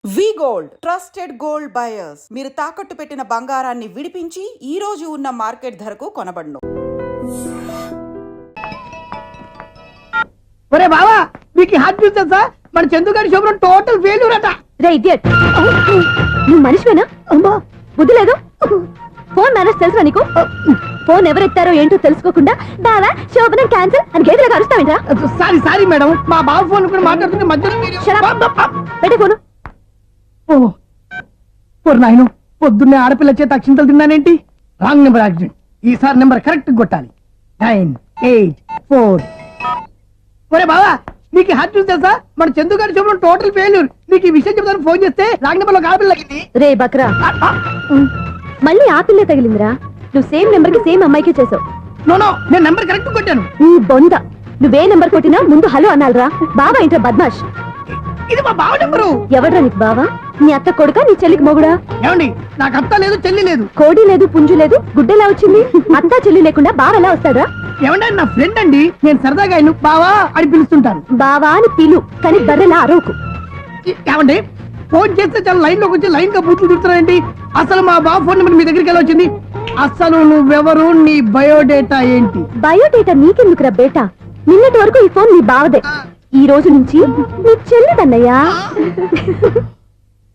వి gold trusted gold buyers మీరు తాకట్టు పెట్టిన బంగారాన్ని విడిపించి ఈ రోజు ఉన్న మార్కెట్ ధరకు కొనబడును. ఒరే బావా మీకు హాట్ న్యూస్ తెలుసా? మన చందుగారి శుభ్రం టోటల్ ఫెయిల్యూర్ అట. రే ఇడియట్, నువ్వు మనిషివేనా? అమ్మా బుద్ధి లేదు. ఫోన్ మేనేజ్ తెలుసా నీకు? ఫోన్ ఎవరెత్తారో ఏంటో తెలుసుకోకుండా బావా శోభనం క్యాన్సిల్ అని గేదెలకు అరుస్తావేంట్రా? సారీ మేడం, మా బావ ఫోన్ కూడా మాట్లాడుతుంటే మధ్యలో పెట్టే ఫోను. నాయను పొద్దున్నే ఆడపిల్ల చేత అక్షింతలు తిన్నానేంటి? Wrong number accident. ఈసారి నెంబర్ కరెక్ట్ కొట్టాలి. 984. ఒరే బావా నీకు హాట్ న్యూస్ తెలుసా? మన చందుగారి శుభ్రం టోటల్ ఫెయిల్యూర్. నీకు ఈ విషయం చెప్తాను ఫోన్ చేస్తే రాంగ్ నెంబర్ లో ఆడపిల్ల తగ్గింది. రే బక్రా, మళ్ళీ ఆ పిల్లే తగిలిందిరా. నువ్వు సేమ్ నెంబర్ కి సేమ్ అమ్మాయికే చేసావు. నో నేను నెంబర్ కరెక్ట్ కొట్టాను. నీ బొంద, నువ్వే నెంబర్ కొట్టినా ముందు హలో అనాలరా. బావా ఏంట్రా బద్మాష్? ఇది మా బావ నెంబరు. ఎవడ్రా నీకు బావా? నీ అత్త కొడుక, నీ చెల్లికి మొగుడా? ఏమండి, నాకు అత్త లేదు చెల్లి లేదు. కోడి లేదు పుంజు లేదు, గుడ్డెలా వచ్చింది? అత్త చెల్లి లేకుండా బావ ఎలా వస్తాడా? ఏమండి, నా ఫ్రెండ్ అండి, నేను సరదాగా ఆయన బావా అని పిలుస్తుంటాను. బావా అని పిలు, కానీ బర్రెలా అరవకు. ఏమండి, ఫోన్ చేస్తే చాలా లైన్ లోకి వచ్చి లైన్ గా బూతులు తిడుతున్నారండి. అసలు మా బావ ఫోన్ నెంబర్ మీ దగ్గరికి ఎలా వచ్చింది? అసలు నువ్వెవరు, నీ బయోడేటా ఏంటి? బయోడేటా నీకెందుకురా బేటా? నిన్నటి వరకు ఈ ఫోన్ నీ బావదే, ఈ రోజు నుంచి నీ చెల్లిదన్నయ్యా.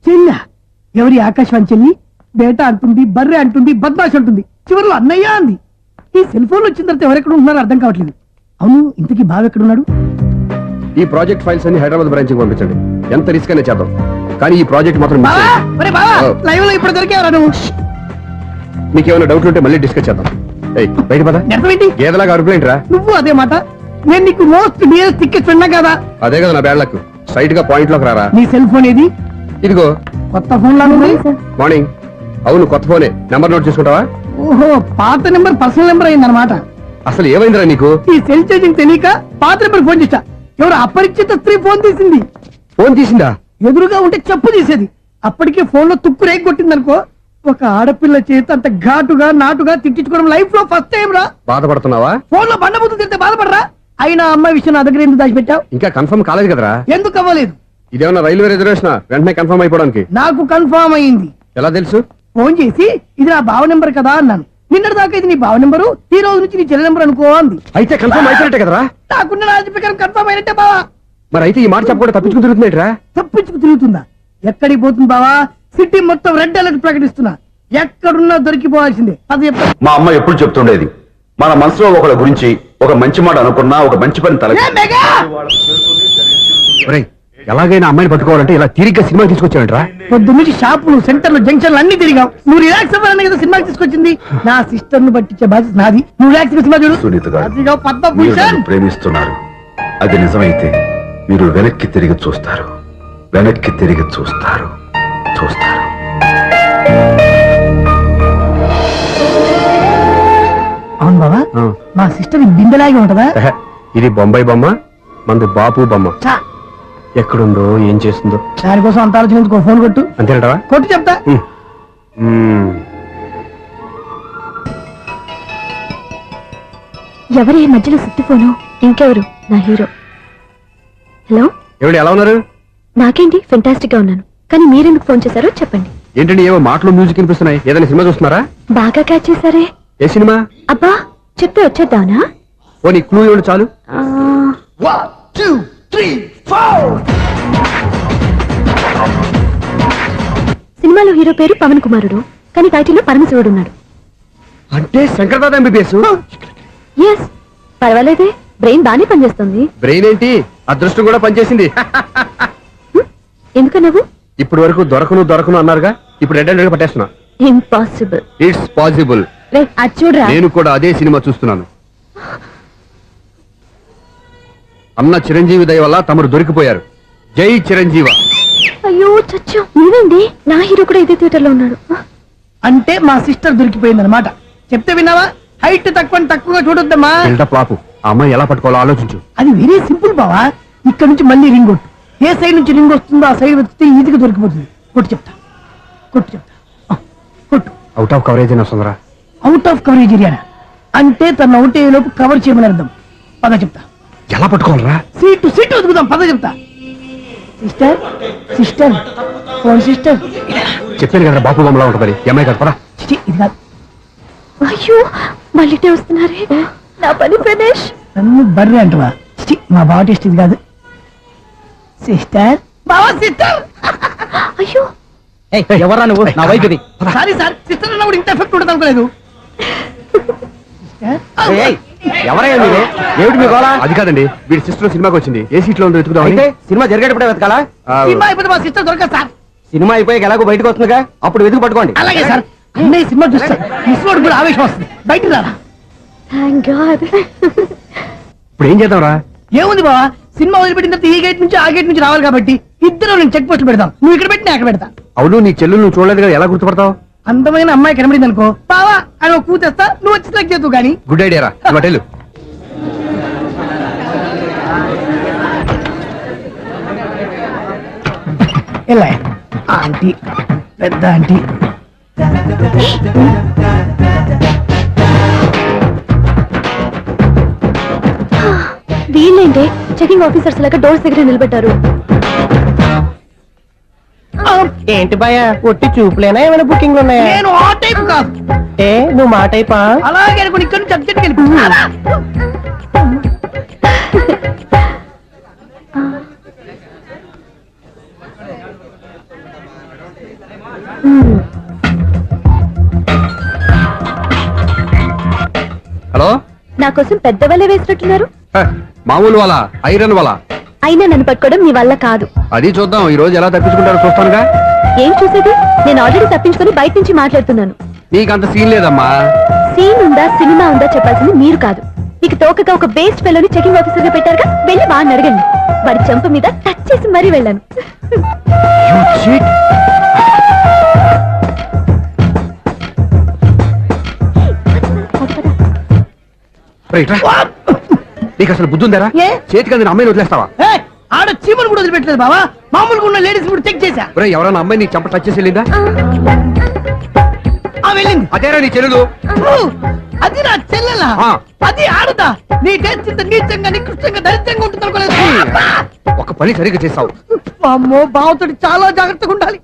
చెల్ల ఎవరి? ఆకాశవాణి చెల్లి. బేటా అంటుంది, బర్రె అంటుంది, బద్మాష్ అంటుంది, చివరిలో అన్నయ్య అంది. ఈ సెల్ ఫోన్ వచ్చిన తర్వాత ఎవరెక్కడ ఉంటున్నారో అర్థం కావట్లేదు. అవును, ఇంతకీ బావ ఎక్కడున్నాడు? ఈ ప్రాజెక్ట్ ఫైల్స్ అన్ని హైదరాబాద్ బ్రాంచ్ కి పంపించండి. ఎంత రిస్క్ అయినా చేద్దాం, కానీ ఈ ప్రాజెక్ట్ మాత్రం మిస్ చేయొద్దు. లైవ్ లో ఇప్పుడు దొరికేవరా నువ్వు? మీకు ఏమైనా డౌట్ ఉంటే మళ్ళీ డిస్కస్ చేద్దాం. బయట పద. అర్థమేంటి? గేదలాగా అరుపులేంట్రా? నువ్వు అదే మాట. నేను నీకు మోస్ట్ డియరెస్ట్ టికెట్ విన్నా కదా. అదే కదా నా బ్యాడ్ లక్. స్ట్రైట్ గా పాయింట్ లోకి రారా. నీ సెల్ ఫోన్ ఏది? ఇదిగో కొత్త ఫోన్ లా ఉంది. మార్నింగ్. అవును, కొత్త ఫోనే. నెంబర్ నోట్ చేసుకుంటావా? ఓహో, పాత నెంబర్ పర్సనల్ నెంబర్ అయిందన్నమాట. అసలు ఏమైందిరా నీకు? ఈ సెల్ చేంజింగ్ తెలియక పాత నెంబర్ ఫోన్ చేశా. ఎవరు అపరిచిత స్త్రీ ఫోన్ తీసింది. ఫోన్ తీసిందా? ఎదురుగా ఉంటే చెప్పు తీసేది. అప్పటికే ఫోన్ లో తుక్కు రేగి కొట్టిందనుకో. ఒక ఆడపిల్ల చేత అంత ఘాటుగా నాటుగా తిట్టించుకోవడం లైఫ్ లో ఫస్ట్ టైం రా. బాధపడుతున్నావా? ఫోన్ లో బండబూతులు తింటే బాధపడరా? అయినా అమ్మాయి విషయం నా దగ్గర ఎందుకు దాచిపెట్టావు? ఇంకా కన్ఫర్మ్ కాలేదు కదరా. ఎందుకు అవ్వలేదు? ఇదేమన్నా రైల్వే రిజర్వేషన్? వెంటనే కన్ఫర్మ్ అయిపోవడానికి. నాకు కన్ఫర్మ్ అయింది. ఎలా తెలుసు? ఫోన్ చేసి ఇది నా బావ నెంబర్ కదా అన్నాను. నిన్నటి దాకా ఇది నీ బావ నెంబరు, ఈ రోజు నుంచి నీ చెల్లి నెంబర్ అనుకో అంది. అయితే కన్ఫర్మ్ అయిపోయినట్టే కదరా. నాకున్న రాజు ప్రకారం కన్ఫర్మ్ అయినట్టే బావా. మరి అయితే ఈ మాట చెప్పకుండా తప్పించుకుని తిరుగుతున్నట్రా? తప్పించుకు తిరుగుతుందా? ఎక్కడికి పోతుంది బావా? సిటీ మొత్తం రెడ్ అలర్ట్ ప్రకటిస్తున్నా. ఎక్కడున్నా దొరికిపోవాల్సిందే. అది చెప్తా. మా అమ్మ ఎప్పుడు చెప్తుండేది, మన మనసులో ఒకళ్ళ గురించి ఒక మంచి మాట అనుకున్నా ఒక మంచి పని తల. ఎలాగైనా అమ్మాయిని పట్టుకోవాలంటే ఇలా తిరిగ్గా సినిమా తీసుకొచ్చాడంట్రా. పొద్దున్నుంచి షాపులు, సెంటర్లు, జంక్షన్లు అన్ని తిరిగావు. నువ్వు రిలాక్స్ అవ్వాలని కదా సినిమాకి తీసుకొచ్చింది. నా సిస్టర్ ను పట్టించే బాధ్యత నాది. నువ్వు రిలాక్స్ సినిమా చూడు. సునీత గారు, అదిగో మీరు పద్మభూషణ్. నన్ను ప్రేమిస్తున్నారు. అది నిజమైతే మీరు వెనక్కి తిరిగి చూస్తారు, వెనక్కి తిరిగి చూస్తారు, చూస్తారు. అవును బాబా, మా సిస్టర్ బిందెలాగే ఉంటదా? ఇది బొంబాయి బొమ్మ, మంది బాపు బొమ్మ. చా, ఎక్కడుందో ఏం చేస్తుందో దానికోసం అంత ఆలోచించుకో. ఫోన్ కొట్టు. అంతేనంటావా? కొట్టు చెప్తా. ఎవరి మధ్యలో సుత్తి ఫోను? ఇంకెవరు? నా హీరో. హలో, ఏమిటి ఎలా ఉన్నారు? నాకేంటి ఫెంటాస్టిక్ గా ఉన్నాను, కానీ మీరెందుకు ఫోన్ చేశారో చెప్పండి. ఏంటండి ఏవో మాటలు మ్యూజిక్ వినిపిస్తున్నాయి? ఏదైనా సినిమా చూస్తున్నారా? బాగా క్యాచ్ చేశారే. ఏ సినిమా? అబ్బా, చెప్తే వచ్చేద్దానా? ఓ నీ క్లూ ఇవ్వండి చాలు. సినిమాలో హీరో పేరు పవన్ కుమారుడు, కానీ టైటిల్లో పరమశివుడు ఉన్నాడు. అంటే శంకర్దాద ఎంబీబీఎస్. ఎస్, పర్వాలేదే, బ్రెయిన్ బానే పనిచేస్తుంది. బ్రెయిన్ ఏంటి, అదృష్టం కూడా పనిచేసింది. ఎందుకన్నావు? ఇప్పుడు వరకు దొరకను అన్నారుగా, ఇప్పుడు రెడ్ హ్యాండెడ్ గా పట్టేస్తున్నా. ఇంపాసిబుల్. It's possible. అది చూడరా. నేను కూడా అదే సినిమా చూస్తున్నాను. అన్న చిరంజీవి దయ వల్ల తమరు దొరికిపోయారు. జై చిరంజీవ. అయ్యో చచ్చా, నువ్వేంటి? నా హీరో కూడా ఇదే థియేటర్ లో ఉన్నాడు. అంటే మా సిస్టర్ దొరికిపోయింది అనమాట. చెప్తే విన్నావా? హైట్ తక్కువగా చూడొద్దమ్మా. పాపు, ఆ అమ్మాయి ఎలా పట్టుకోవాలో ఆలోచించు. అది వెరీ సింపుల్ బావా. ఇక్కడ నుంచి మళ్ళీ రింగ్ కొట్టు. ఏ సైడ్ నుంచి రింగ్ వస్తుందో ఆ సైడ్ వెతికితే ఈజీగా దొరికిపోతుంది. కొట్టు చెప్తా. కొట్టు. అవుట్ ఆఫ్ కవరేజ్ అయినా సుందరా. అవుట్ ఆఫ్ కవరేజ్ ఏరియా అంటే తన అవుట్ అయ్యే లోపు కవర్ చేయమని అర్థం. పద చెప్తా. ఎలా పట్టుకోవాలరా? సీటు వెతుకుదాం. పద చెప్తా. సిస్టర్ సిస్టర్ ఫోన్ సిస్టర్ చెప్పాను కదా బాపు బొమ్మలా ఉంటుంది ఈ అమ్మాయి కదా పదా. చిచి, ఇది కాదు. అయ్యో మళ్ళీ వస్తున్నారే నా పని ఫినిష్. నన్ను బర్రె అంటవా? చిచి, మా బావ టేస్ట్ ఇది కాదు. సిస్టర్ బావా సిస్టర్. అయ్యో ఎవరా నువ్వు నా వైపు ఇది సారీ సార్, సిస్టర్ అన్నప్పుడు ఇంత ఎఫెక్ట్ ఉంటుంది అనుకోలేదు. ఎవరయ్యా మీరు ఏమిటి మీ గోళ అది కాదండి వీడి సిస్టర్ సినిమాకి వచ్చింది ఏ సీట్ లో ఉందో వెతుకుదామని. అయితే సినిమా జరిగేటప్పుడే వెతకాలా సినిమా అయిపోతే మా సిస్టర్ దొరకదు సార్. సినిమా అయిపోయాక ఎలాగో బయటకు వస్తుందిగా అప్పుడు వెతుకు పట్టుకోండి అలాగే సార్, అన్నయ్య సినిమా చూస్తారు మిస్ వాడు కూడా ఆవేశం వస్తుంది, బయటికి రారా. Thank God. ఇప్పుడు ఏం చేద్దాంరా? ఏముంది బావా, సినిమా వదిలిపెట్టిన తర్వాత ఈ గేట్ నుంచి ఆ గేట్ నుంచి రావాలి కాబట్టి ఇద్దరు నేను చెక్ పోస్టులు పెడతాం. నువ్వు ఇక్కడ పెట్టి నేను అక్కడ పెడతా. అవును నీ చెల్లెలు నువ్వు చూడలేదు కదా ఎలా గుర్తుపడతావు? అందమైన అమ్మాయి కనబడింది అనుకో బావా అని ఒక కూతేస్తా, నువ్వు వచ్చి సెలెక్ట్ చేద్దు కానీ. గుడ్ ఐడియా రా హోటల్. ఎలా ఆంటీ పెద్ద ఆంటీ. వీళ్ళేంటే చెకింగ్ ఆఫీసర్స్ లాగా డోర్స్ దగ్గర నిలబెట్టారు. ఏంటి భయ ఒట్టి చూపులేనా ఏమైనా బుకింగ్ ఉన్నాయా నేను ఆ టైప్ కాదు. ఏ నువ్వు మా టైపా అలాగే అనుకుని ఇక్కడ నుంచి అర్జెంట్కి వెళ్ళిపోతున్నా. హలో నా కోసం పెద్ద వలే వేసినట్టున్నారు. మామూలు వాళ్ళ ఐరన్ వాళ్ళ అయినా నన్ను పట్టుకోవడం మీ వల్ల కాదు. అది చూద్దాం ఈ రోజు ఎలా తప్పించుకుంటారో చూస్తానుగా. ఏం చూసేది? నేను ఆల్రెడీ తప్పించుకొని బయట నుంచి మాట్లాడుతున్నాను. నీకంత సీన్ లేదమ్మా. సీన్ ఉందా సినిమా ఉందా చెప్పాల్సింది మీరు కాదు. మీకు తోకగా ఒక బేస్ట్ ఫెలోని చెకింగ్ ఆఫీసర్ గా పెట్టారుగా, వెళ్ళి బాగా అడగండి. వాడి చెంప మీద టచ్ చేసి మరీ వెళ్ళాను. నీకు అసలు బుద్ధి ఉందారా? ఏ? చేతికి అందిన అమ్మాయిని వదిలేస్తావా? ఏయ్, ఆడ చీమలు కూడా వదిలిపెట్టలేదు బావా. మామూలుగా ఉన్న లేడీస్ కూడా చెక్ చేశా. ఒరేయ్, ఎవరైనా అమ్మాయి నీ చెంప టచ్ చేసి వెళ్ళిందా? ఆ వెళ్ళింది. అదేరా నీ చెల్లెలు. అది నా చెల్లెలా? ఆ. అది ఆడదా? నీ టేస్ట్ ఇంత నీచంగా నికృష్టంగా దరిద్రంగా ఉంటుంది అనుకోలేదు. ఒక పని సరిగ్గా చేస్తావు. అమ్మో, బావతోటి చాలా జాగ్రత్తగా ఉండాలి.